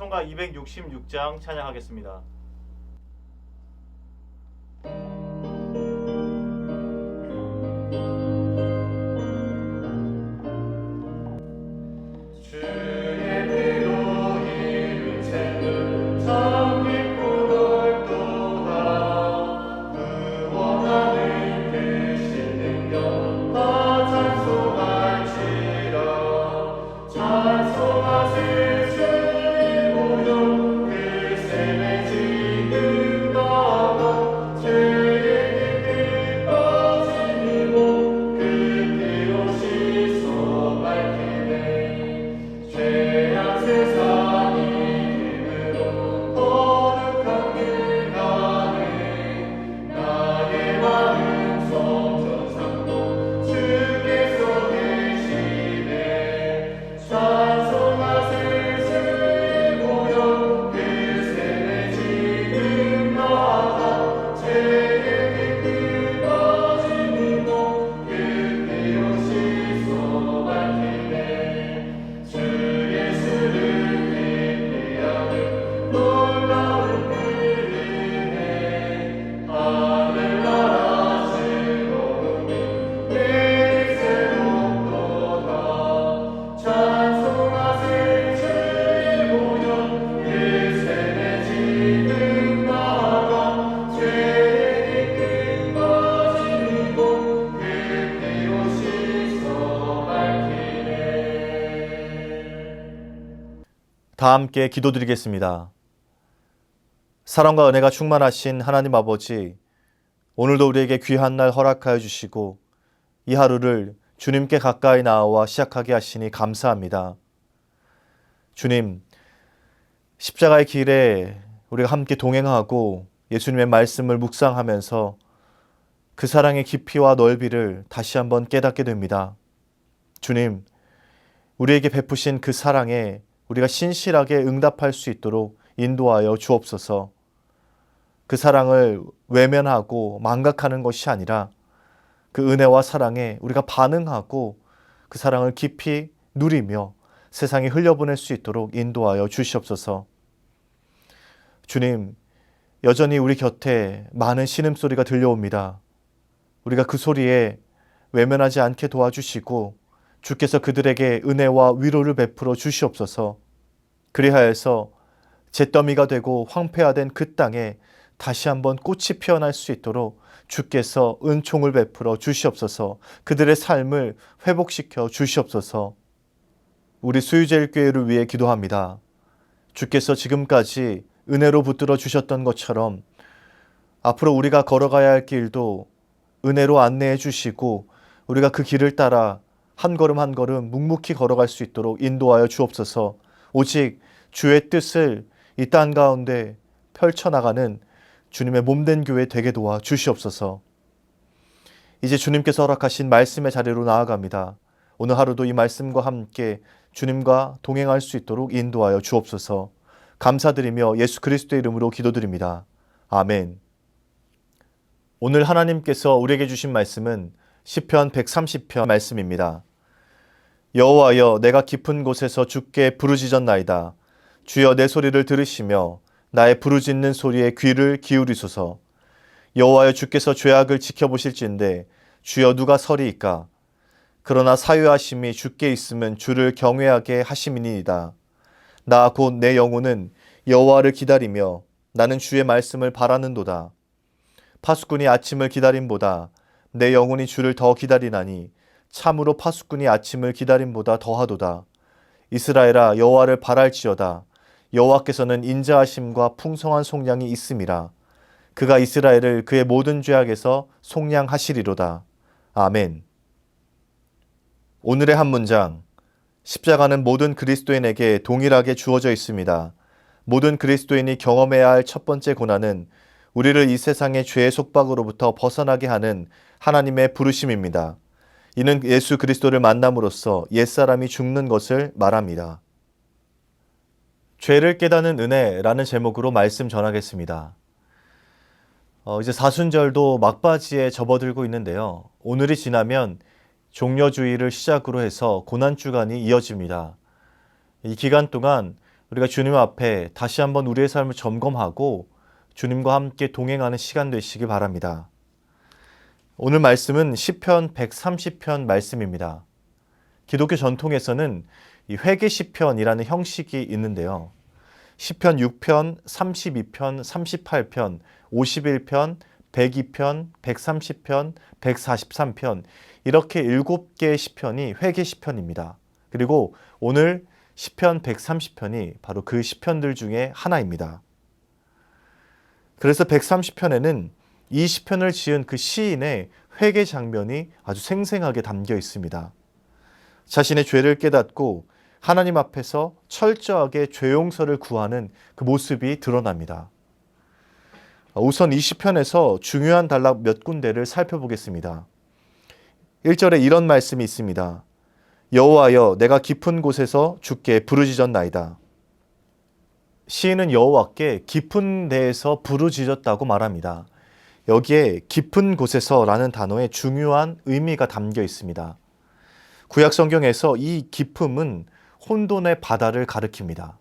찬송가 266장 찬양하겠습니다. 다 함께 기도드리겠습니다. 사랑과 은혜가 충만하신 하나님 아버지, 오늘도 우리에게 귀한 날 허락하여 주시고 이 하루를 주님께 가까이 나아와 시작하게 하시니 감사합니다. 주님, 십자가의 길에 우리가 함께 동행하고 예수님의 말씀을 묵상하면서 그 사랑의 깊이와 넓이를 다시 한번 깨닫게 됩니다. 주님, 우리에게 베푸신 그 사랑에 우리가 신실하게 응답할 수 있도록 인도하여 주옵소서. 그 사랑을 외면하고 망각하는 것이 아니라 그 은혜와 사랑에 우리가 반응하고 그 사랑을 깊이 누리며 세상에 흘려보낼 수 있도록 인도하여 주시옵소서. 주님, 여전히 우리 곁에 많은 신음소리가 들려옵니다. 우리가 그 소리에 외면하지 않게 도와주시고 주께서 그들에게 은혜와 위로를 베풀어 주시옵소서. 그리하여서 잿더미가 되고 황폐화된 그 땅에 다시 한번 꽃이 피어날 수 있도록 주께서 은총을 베풀어 주시옵소서. 그들의 삶을 회복시켜 주시옵소서. 우리 수유제일교회를 위해 기도합니다. 주께서 지금까지 은혜로 붙들어 주셨던 것처럼 앞으로 우리가 걸어가야 할 길도 은혜로 안내해 주시고 우리가 그 길을 따라 한 걸음 한 걸음 묵묵히 걸어갈 수 있도록 인도하여 주옵소서. 오직 주의 뜻을 이 땅 가운데 펼쳐나가는 주님의 몸된 교회 되게 도와 주시옵소서. 이제 주님께서 허락하신 말씀의 자리로 나아갑니다. 오늘 하루도 이 말씀과 함께 주님과 동행할 수 있도록 인도하여 주옵소서. 감사드리며 예수 그리스도의 이름으로 기도드립니다. 아멘. 오늘 하나님께서 우리에게 주신 말씀은 시편 130편 말씀입니다. 여호와여, 내가 깊은 곳에서 주께 부르짖었나이다. 주여, 내 소리를 들으시며 나의 부르짖는 소리에 귀를 기울이소서. 여호와여, 주께서 죄악을 지켜보실진데 주여, 누가 서리이까? 그러나 사유하심이 주께 있으면 주를 경외하게 하심이니이다. 나 곧 내 영혼은 여호와를 기다리며 나는 주의 말씀을 바라는도다. 파수꾼이 아침을 기다림보다 내 영혼이 주를 더 기다리나니 참으로 파수꾼이 아침을 기다림보다 더하도다. 이스라엘아, 여호와를 바랄지어다. 여호와께서는 인자하심과 풍성한 속량이 있음이라. 그가 이스라엘을 그의 모든 죄악에서 속량하시리로다. 아멘. 오늘의 한 문장, 십자가는 모든 그리스도인에게 동일하게 주어져 있습니다. 모든 그리스도인이 경험해야 할 첫 번째 고난은 우리를 이 세상의 죄의 속박으로부터 벗어나게 하는 하나님의 부르심입니다. 이는 예수 그리스도를 만남으로써 옛사람이 죽는 것을 말합니다. 죄를 깨닫는 은혜라는 제목으로 말씀 전하겠습니다. 이제 사순절도 막바지에 접어들고 있는데요. 오늘이 지나면 종려주의를 시작으로 해서 고난주간이 이어집니다. 이 기간 동안 우리가 주님 앞에 다시 한번 우리의 삶을 점검하고 주님과 함께 동행하는 시간 되시기 바랍니다. 오늘 말씀은 시편 130편 말씀입니다. 기독교 전통에서는 이 회개 시편이라는 형식이 있는데요. 시편 6편, 32편, 38편, 51편, 102편, 130편, 143편 이렇게 7개의 시편이 회개 시편입니다. 그리고 오늘 시편 130편이 바로 그 시편들 중에 하나입니다. 그래서 130편에는 이 시편을 지은 그 시인의 회개 장면이 아주 생생하게 담겨 있습니다. 자신의 죄를 깨닫고 하나님 앞에서 철저하게 죄 용서를 구하는 그 모습이 드러납니다. 우선 이 시편에서 중요한 단락 몇 군데를 살펴보겠습니다. 1절에 이런 말씀이 있습니다. 여호와여 내가 깊은 곳에서 주께 부르짖었나이다. 시인은 여호와께 깊은 데에서 부르짖었다고 말합니다. 여기에 깊은 곳에서라는 단어에 중요한 의미가 담겨 있습니다. 구약 성경에서 이 깊음은 혼돈의 바다를 가리킵니다.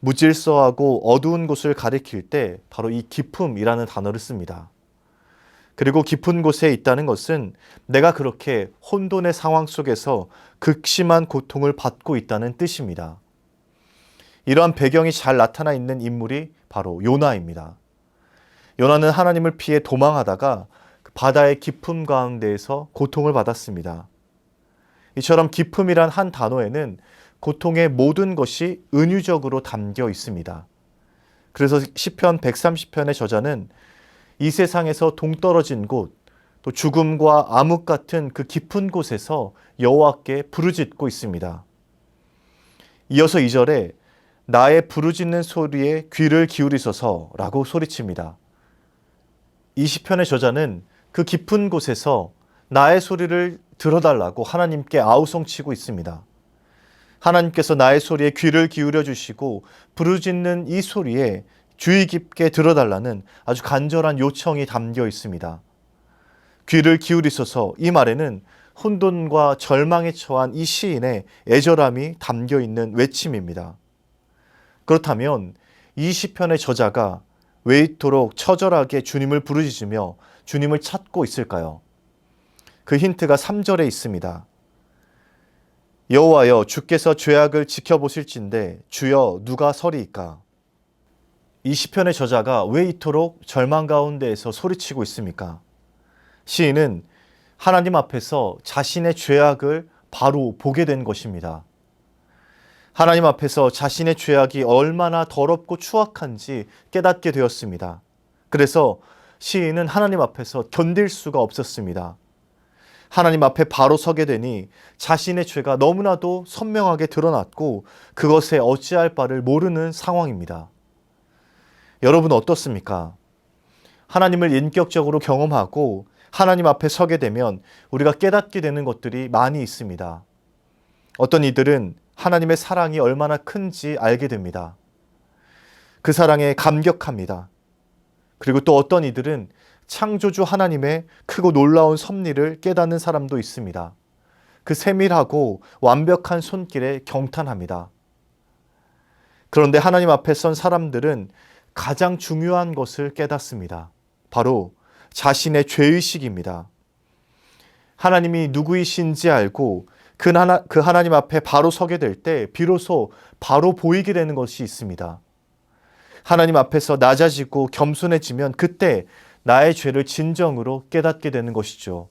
무질서하고 어두운 곳을 가리킬 때 바로 이 깊음이라는 단어를 씁니다. 그리고 깊은 곳에 있다는 것은 내가 그렇게 혼돈의 상황 속에서 극심한 고통을 받고 있다는 뜻입니다. 이러한 배경이 잘 나타나 있는 인물이 바로 요나입니다. 요나는 하나님을 피해 도망하다가 바다의 깊음 가운데에서 고통을 받았습니다. 이처럼 깊음이란 한 단어에는 고통의 모든 것이 은유적으로 담겨 있습니다. 그래서 시편 130편의 저자는 이 세상에서 동떨어진 곳, 또 죽음과 암흑 같은 그 깊은 곳에서 여호와께 부르짖고 있습니다. 이어서 2절에 나의 부르짖는 소리에 귀를 기울이소서라고 소리칩니다. 이 시편의 저자는 그 깊은 곳에서 나의 소리를 들어달라고 하나님께 아우성치고 있습니다. 하나님께서 나의 소리에 귀를 기울여 주시고 부르짖는 이 소리에 주의 깊게 들어달라는 아주 간절한 요청이 담겨 있습니다. 귀를 기울이소서 이 말에는 혼돈과 절망에 처한 이 시인의 애절함이 담겨 있는 외침입니다. 그렇다면 이 시편의 저자가 왜 이토록 처절하게 주님을 부르짖으며 주님을 찾고 있을까요? 그 힌트가 3절에 있습니다. 여호와여 주께서 죄악을 지켜보실진데 주여 누가 서리이까? 이 시편의 저자가 왜 이토록 절망 가운데에서 소리치고 있습니까? 시인은 하나님 앞에서 자신의 죄악을 바로 보게 된 것입니다. 하나님 앞에서 자신의 죄악이 얼마나 더럽고 추악한지 깨닫게 되었습니다. 그래서 시인은 하나님 앞에서 견딜 수가 없었습니다. 하나님 앞에 바로 서게 되니 자신의 죄가 너무나도 선명하게 드러났고 그것에 어찌할 바를 모르는 상황입니다. 여러분 어떻습니까? 하나님을 인격적으로 경험하고 하나님 앞에 서게 되면 우리가 깨닫게 되는 것들이 많이 있습니다. 어떤 이들은 하나님의 사랑이 얼마나 큰지 알게 됩니다. 그 사랑에 감격합니다. 그리고 또 어떤 이들은 창조주 하나님의 크고 놀라운 섭리를 깨닫는 사람도 있습니다. 그 세밀하고 완벽한 손길에 경탄합니다. 그런데 하나님 앞에 선 사람들은 가장 중요한 것을 깨닫습니다. 바로 자신의 죄의식입니다. 하나님이 누구이신지 알고 그 하나님 앞에 바로 서게 될 때 비로소 바로 보이게 되는 것이 있습니다. 하나님 앞에서 낮아지고 겸손해지면 그때 나의 죄를 진정으로 깨닫게 되는 것이죠.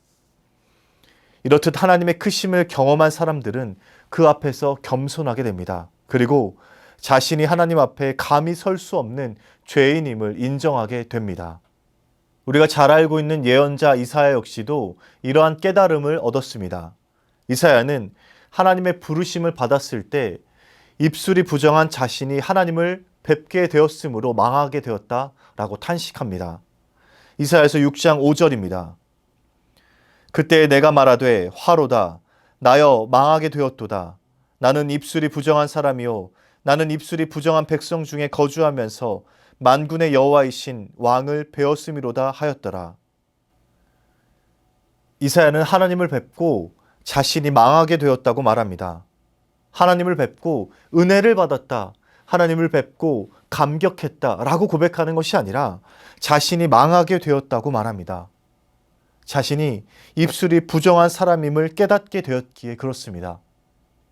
이렇듯 하나님의 크심을 경험한 사람들은 그 앞에서 겸손하게 됩니다. 그리고 자신이 하나님 앞에 감히 설 수 없는 죄인임을 인정하게 됩니다. 우리가 잘 알고 있는 예언자 이사야 역시도 이러한 깨달음을 얻었습니다. 이사야는 하나님의 부르심을 받았을 때 입술이 부정한 자신이 하나님을 뵙게 되었으므로 망하게 되었다라고 탄식합니다. 이사야서 6장 5절입니다. 그때 내가 말하되 화로다 나여 망하게 되었도다. 나는 입술이 부정한 사람이요 나는 입술이 부정한 백성 중에 거주하면서 만군의 여호와이신 왕을 배웠음이로다 하였더라. 이사야는 하나님을 뵙고 자신이 망하게 되었다고 말합니다. 하나님을 뵙고 은혜를 받았다, 하나님을 뵙고 감격했다라고 고백하는 것이 아니라 자신이 망하게 되었다고 말합니다. 자신이 입술이 부정한 사람임을 깨닫게 되었기에 그렇습니다.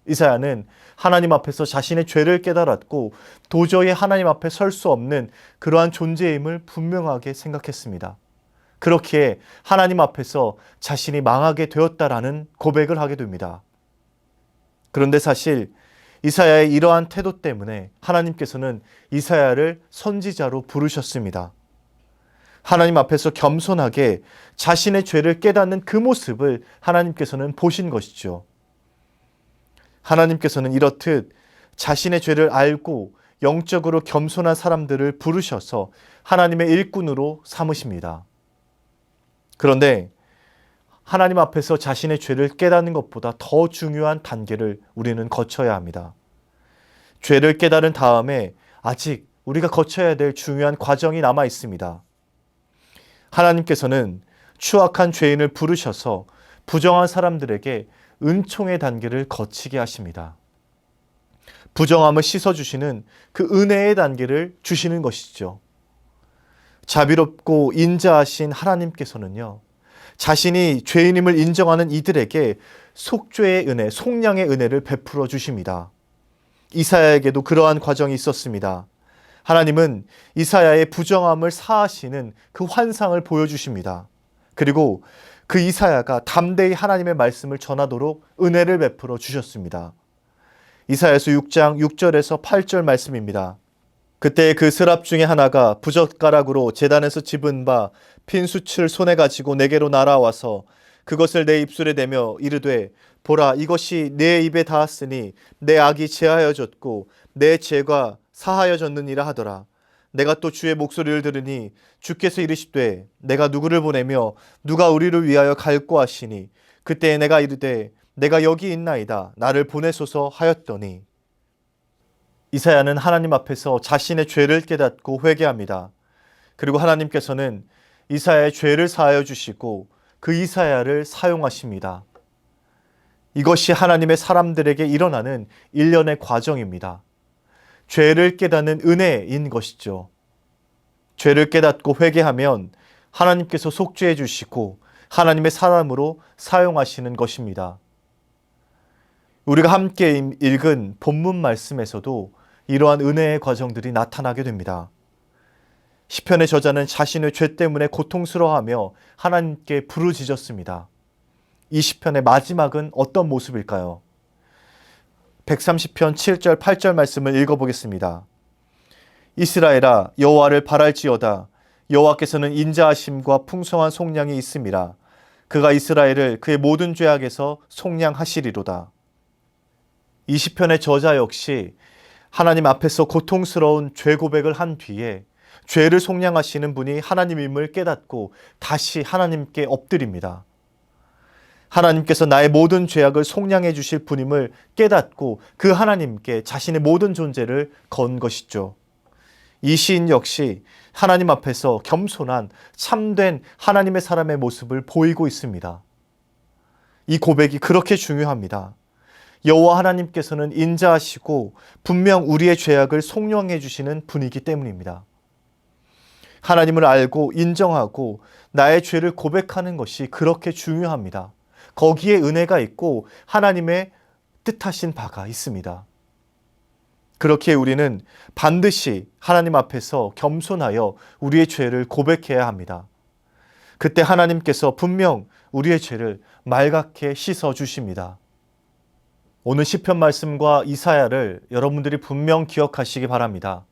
이사야는 하나님 앞에서 자신의 죄를 깨달았고 도저히 하나님 앞에 설 수 없는 그러한 존재임을 분명하게 생각했습니다. 그렇기에 하나님 앞에서 자신이 망하게 되었다라는 고백을 하게 됩니다. 그런데 사실 이사야의 이러한 태도 때문에 하나님께서는 이사야를 선지자로 부르셨습니다. 하나님 앞에서 겸손하게 자신의 죄를 깨닫는 그 모습을 하나님께서는 보신 것이죠. 하나님께서는 이렇듯 자신의 죄를 알고 영적으로 겸손한 사람들을 부르셔서 하나님의 일꾼으로 삼으십니다. 그런데 하나님 앞에서 자신의 죄를 깨닫는 것보다 더 중요한 단계를 우리는 거쳐야 합니다. 죄를 깨달은 다음에 아직 우리가 거쳐야 될 중요한 과정이 남아 있습니다. 하나님께서는 추악한 죄인을 부르셔서 부정한 사람들에게 은총의 단계를 거치게 하십니다. 부정함을 씻어주시는 그 은혜의 단계를 주시는 것이죠. 자비롭고 인자하신 하나님께서는요, 자신이 죄인임을 인정하는 이들에게 속죄의 은혜, 속량의 은혜를 베풀어 주십니다. 이사야에게도 그러한 과정이 있었습니다. 하나님은 이사야의 부정함을 사하시는 그 환상을 보여주십니다. 그리고 그 이사야가 담대히 하나님의 말씀을 전하도록 은혜를 베풀어 주셨습니다. 이사야서 6장 6절에서 8절 말씀입니다. 그때 그 스랍 중에 하나가 부젓가락으로 제단에서 집은 바 핀 숯을 손에 가지고 내게로 날아와서 그것을 내 입술에 대며 이르되 보라, 이것이 내 입에 닿았으니 내 악이 제하여졌고 내 죄가 사하여졌느니라 하더라. 내가 또 주의 목소리를 들으니 주께서 이르시되 내가 누구를 보내며 누가 우리를 위하여 갈고 하시니 그때 내가 이르되 내가 여기 있나이다, 나를 보내소서 하였더니. 이사야는 하나님 앞에서 자신의 죄를 깨닫고 회개합니다. 그리고 하나님께서는 이사야의 죄를 사하여 주시고 그 이사야를 사용하십니다. 이것이 하나님의 사람들에게 일어나는 일련의 과정입니다. 죄를 깨닫는 은혜인 것이죠. 죄를 깨닫고 회개하면 하나님께서 속죄해 주시고 하나님의 사람으로 사용하시는 것입니다. 우리가 함께 읽은 본문 말씀에서도 이러한 은혜의 과정들이 나타나게 됩니다. 시편의 저자는 자신의 죄 때문에 고통스러워하며 하나님께 부르짖었습니다. 이 시편의 마지막은 어떤 모습일까요? 130편 7절 8절 말씀을 읽어보겠습니다. 이스라엘아, 여호와를 바랄지어다. 여호와께서는 인자하심과 풍성한 속량이 있음이라. 그가 이스라엘을 그의 모든 죄악에서 속량하시리로다. 이 시편의 저자 역시 하나님 앞에서 고통스러운 죄 고백을 한 뒤에 죄를 속량하시는 분이 하나님임을 깨닫고 다시 하나님께 엎드립니다. 하나님께서 나의 모든 죄악을 속량해 주실 분임을 깨닫고 그 하나님께 자신의 모든 존재를 건 것이죠. 이 시인 역시 하나님 앞에서 겸손한 참된 하나님의 사람의 모습을 보이고 있습니다. 이 고백이 그렇게 중요합니다. 여호와 하나님께서는 인자하시고 분명 우리의 죄악을 속량해 주시는 분이기 때문입니다. 하나님을 알고 인정하고 나의 죄를 고백하는 것이 그렇게 중요합니다. 거기에 은혜가 있고 하나님의 뜻하신 바가 있습니다. 그렇게 우리는 반드시 하나님 앞에서 겸손하여 우리의 죄를 고백해야 합니다. 그때 하나님께서 분명 우리의 죄를 맑게 씻어 주십니다. 오늘 시편 말씀과 이사야를 여러분들이 분명 기억하시기 바랍니다.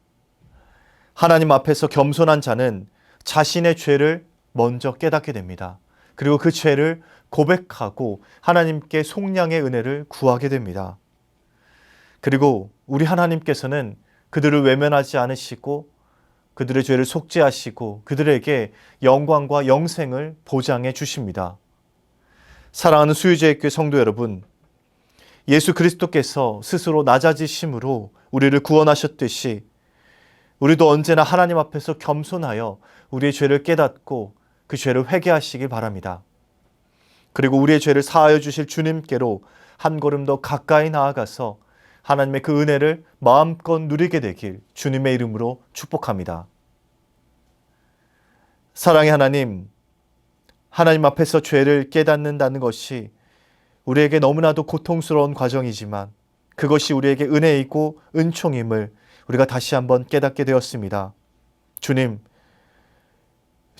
하나님 앞에서 겸손한 자는 자신의 죄를 먼저 깨닫게 됩니다. 그리고 그 죄를 고백하고 하나님께 속량의 은혜를 구하게 됩니다. 그리고 우리 하나님께서는 그들을 외면하지 않으시고 그들의 죄를 속죄하시고 그들에게 영광과 영생을 보장해 주십니다. 사랑하는 수유제의 교회 성도 여러분, 예수 그리스도께서 스스로 낮아지심으로 우리를 구원하셨듯이 우리도 언제나 하나님 앞에서 겸손하여 우리의 죄를 깨닫고 그 죄를 회개하시기 바랍니다. 그리고 우리의 죄를 사하여 주실 주님께로 한 걸음 더 가까이 나아가서 하나님의 그 은혜를 마음껏 누리게 되길 주님의 이름으로 축복합니다. 사랑의 하나님, 하나님 앞에서 죄를 깨닫는다는 것이 우리에게 너무나도 고통스러운 과정이지만 그것이 우리에게 은혜이고 은총임을 우리가 다시 한번 깨닫게 되었습니다. 주님,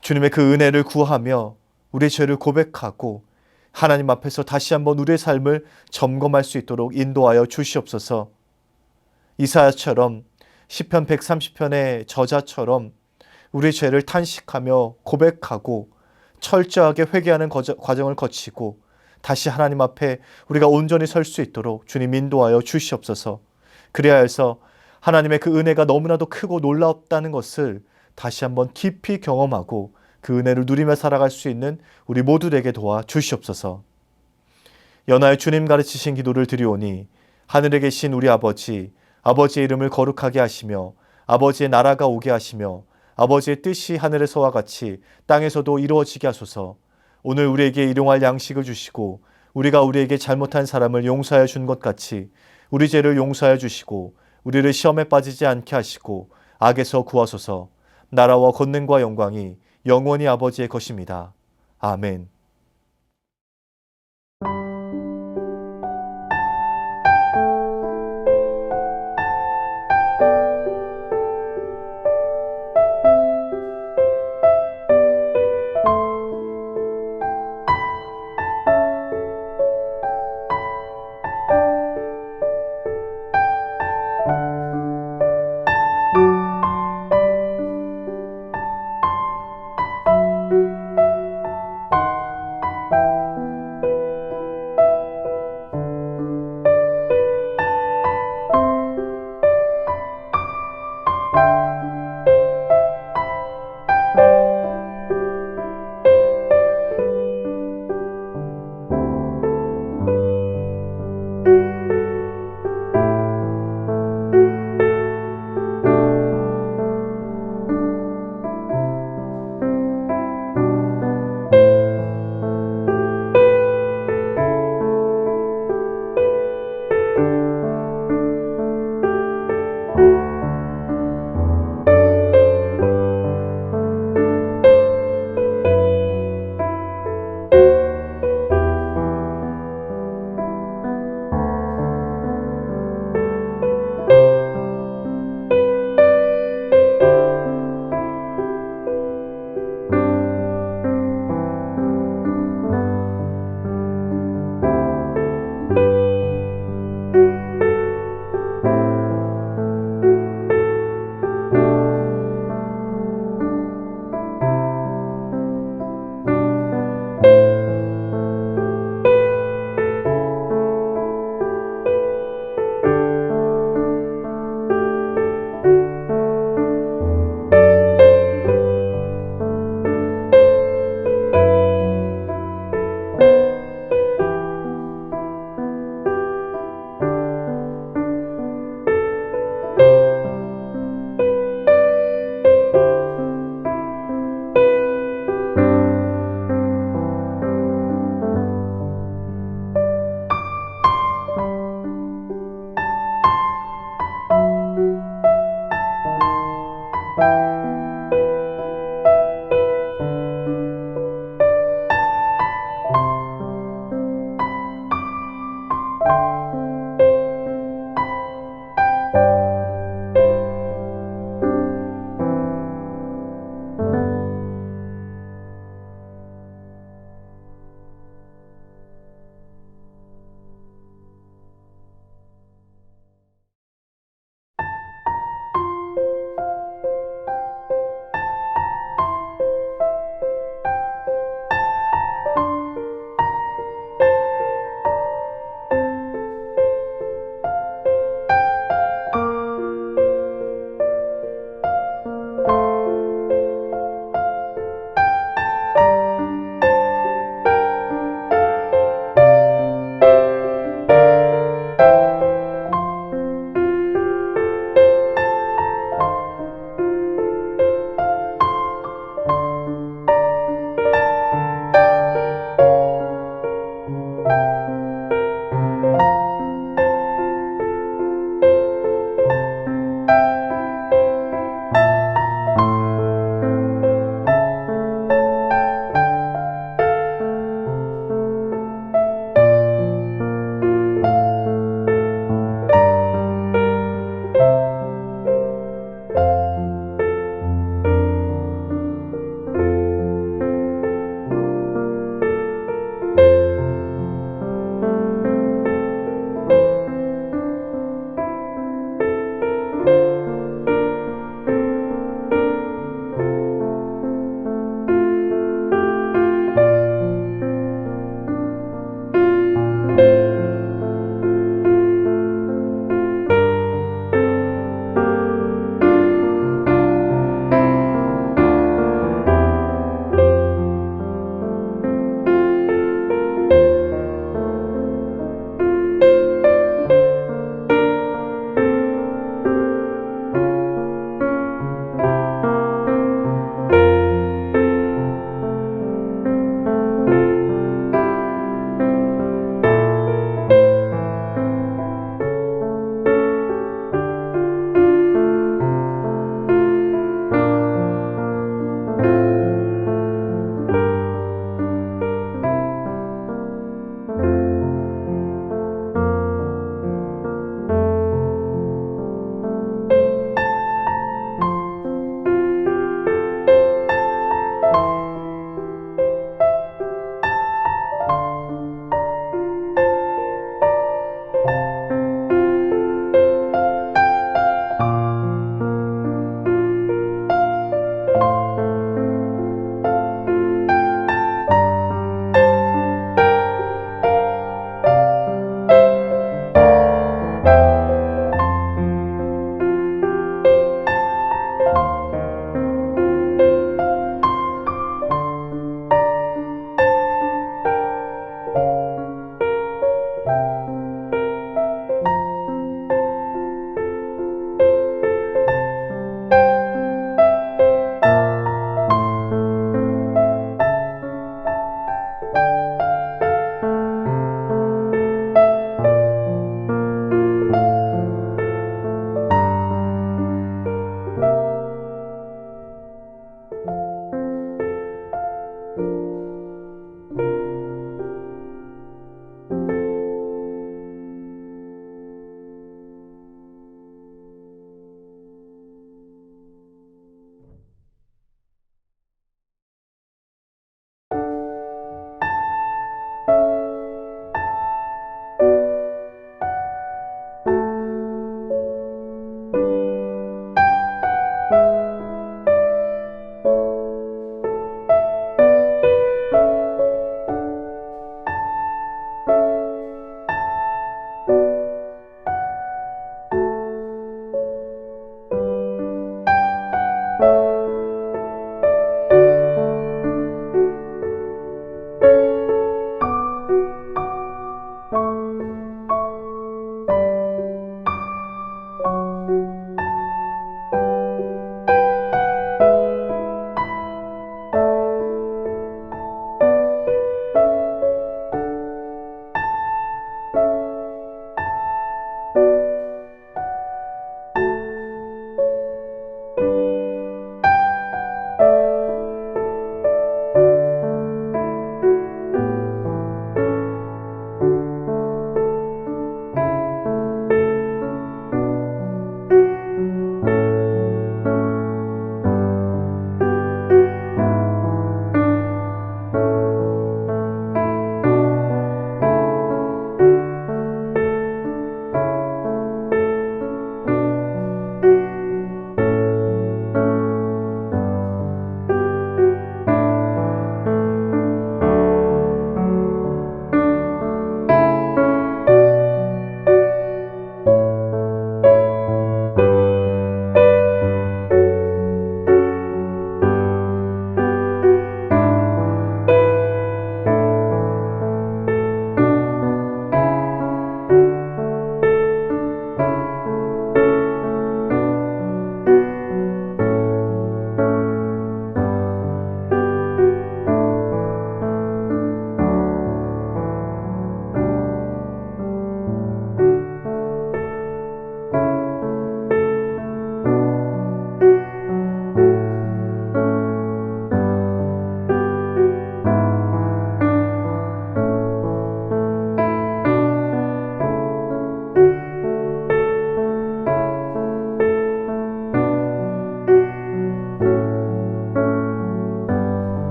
주님의 그 은혜를 구하며 우리의 죄를 고백하고 하나님 앞에서 다시 한번 우리의 삶을 점검할 수 있도록 인도하여 주시옵소서. 이사야처럼 시편 130편의 저자처럼 우리의 죄를 탄식하며 고백하고 철저하게 회개하는 과정을 거치고 다시 하나님 앞에 우리가 온전히 설 수 있도록 주님 인도하여 주시옵소서. 그래야 해서 하나님의 그 은혜가 너무나도 크고 놀랍다는 것을 다시 한번 깊이 경험하고 그 은혜를 누리며 살아갈 수 있는 우리 모두에게 도와 주시옵소서. 연하여 주님 가르치신 기도를 드리오니 하늘에 계신 우리 아버지, 아버지의 이름을 거룩하게 하시며 아버지의 나라가 오게 하시며 아버지의 뜻이 하늘에서와 같이 땅에서도 이루어지게 하소서. 오늘 우리에게 일용할 양식을 주시고 우리가 우리에게 잘못한 사람을 용서하여 준 것 같이 우리 죄를 용서하여 주시고 우리를 시험에 빠지지 않게 하시고 악에서 구하소서. 나라와 권능과 영광이 영원히 아버지의 것입니다. 아멘.